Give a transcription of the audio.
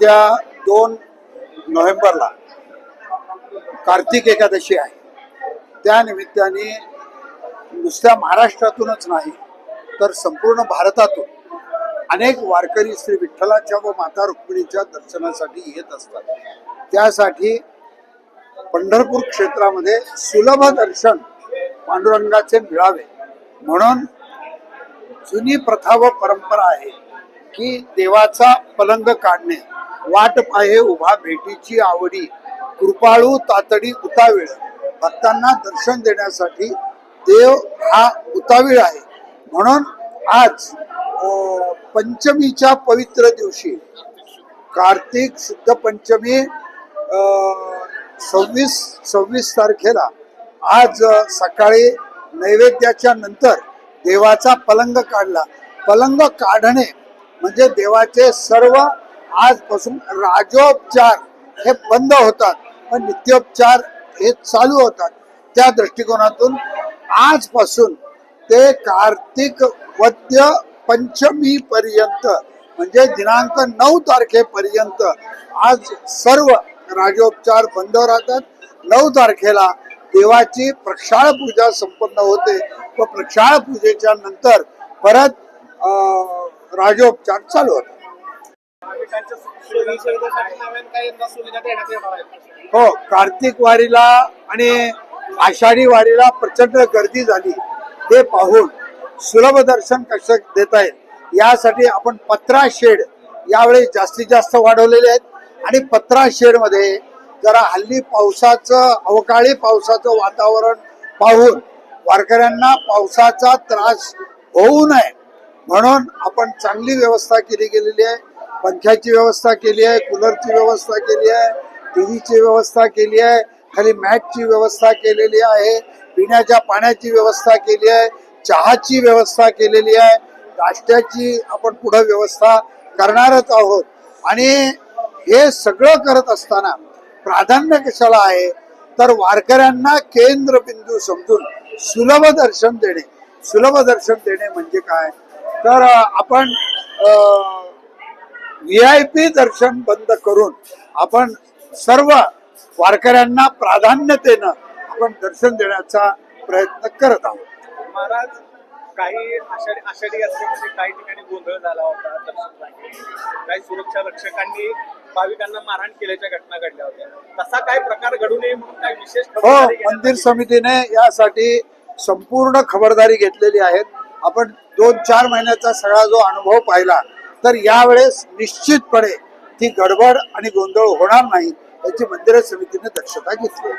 उद्या 2 नोव्हेंबरला कार्तिक एकादशी आहे. त्या निमित्ताने नुसत्या महाराष्ट्रातूनच नाही तर संपूर्ण भारतातून अनेक वारकरी श्री विठ्ठलाच्या व माता रुक्मिणीच्या दर्शनासाठी येत असतात. त्यासाठी पंढरपूर क्षेत्रामध्ये सुलभ दर्शन पांडुरंगाचे मिळावे म्हणून जुनी प्रथा व परंपरा आहे की देवाचा पलंग काढणे, वाट पाहे उभा भेटीची आवडी, कृपाळू तातडी उतावीळ. भक्तांना दर्शन देण्यासाठी देव हा उतावीळ आहे. म्हणून आज पंचमीच्या पवित्र दिवशी कार्तिक शुद्ध पंचमी 26 तारखेला आज सकाळी नैवेद्याच्या नंतर देवाचा पलंग काढला. पलंग काढणे म्हणजे देवाचे सर्व आजपासून राजोपचार हे बंद होतात पण नित्योपचार हे चालू होतात. त्या दृष्टिकोनातून आजपासून ते कार्तिक वद्य पंचमी पर्यंत म्हणजे दिनांक 9 तारखेपर्यंत आज सर्व राजोपचार बंद राहतात. 9 तारखेला देवाची प्रक्षाळ पूजा संपन्न होते व प्रक्षाळ पूजेच्या नंतर परत राजोपचार चालू होतात. हो, कार्तिक वारीला आणि आषाढी वारीला प्रचंड गर्दी झाली. ते पाहून सुलभ दर्शन कसं देता येईल यासाठी आपण पत्रा शेड यावेळी जास्तीत जास्त वाढवलेले आहेत आणि पत्रा शेड मध्ये जरा हल्ली पावसाचं अवकाळी पावसाचं वातावरण पाहून वारकऱ्यांना पावसाचा त्रास होऊ नये म्हणून आपण चांगली व्यवस्था केली गेलेली आहे. पंख्याची व्यवस्था केली आहे, कूलरची व्यवस्था केली आहे, टीव्हीची व्यवस्था केली आहे, खाली मॅटची व्यवस्था केलेली आहे, पिण्याच्या पाण्याची व्यवस्था केली आहे, चहाची व्यवस्था केलेली आहे, नाश्त्याची आपण पुढे व्यवस्था करणारच आहोत. आणि हे सगळं करत असताना प्राधान्य कशाला आहे तर वारकऱ्यांना केंद्रबिंदू समजून सुलभ दर्शन देणे. सुलभ दर्शन देणे म्हणजे काय तर आपण VIP दर्शन बंद करून आपण सर्व वारकऱ्यांना प्राधान्यतेनं आपण दर्शन देण्याचा प्रयत्न करत आहोत. महाराज, काही आषाढी यात्रेमध्ये काही ठिकाणी गोंधळ झाला होता, काही सुरक्षा रक्षकांनी भाविकांना मारहाण केल्याच्या घटना घडल्या होत्या. तसा काय प्रकार घडू नये म्हणून काही विशेष हो, मंदिर समितीने यासाठी संपूर्ण खबरदारी घेतलेली आहे. आपण 2-4 महिन्याचा सगळा जो अनुभव पाहिला तर यावेळेस निश्चितपणे ती गडबड आणि गोंधळ होणार नाही याची मंदिर समितीने दक्षता घेतली.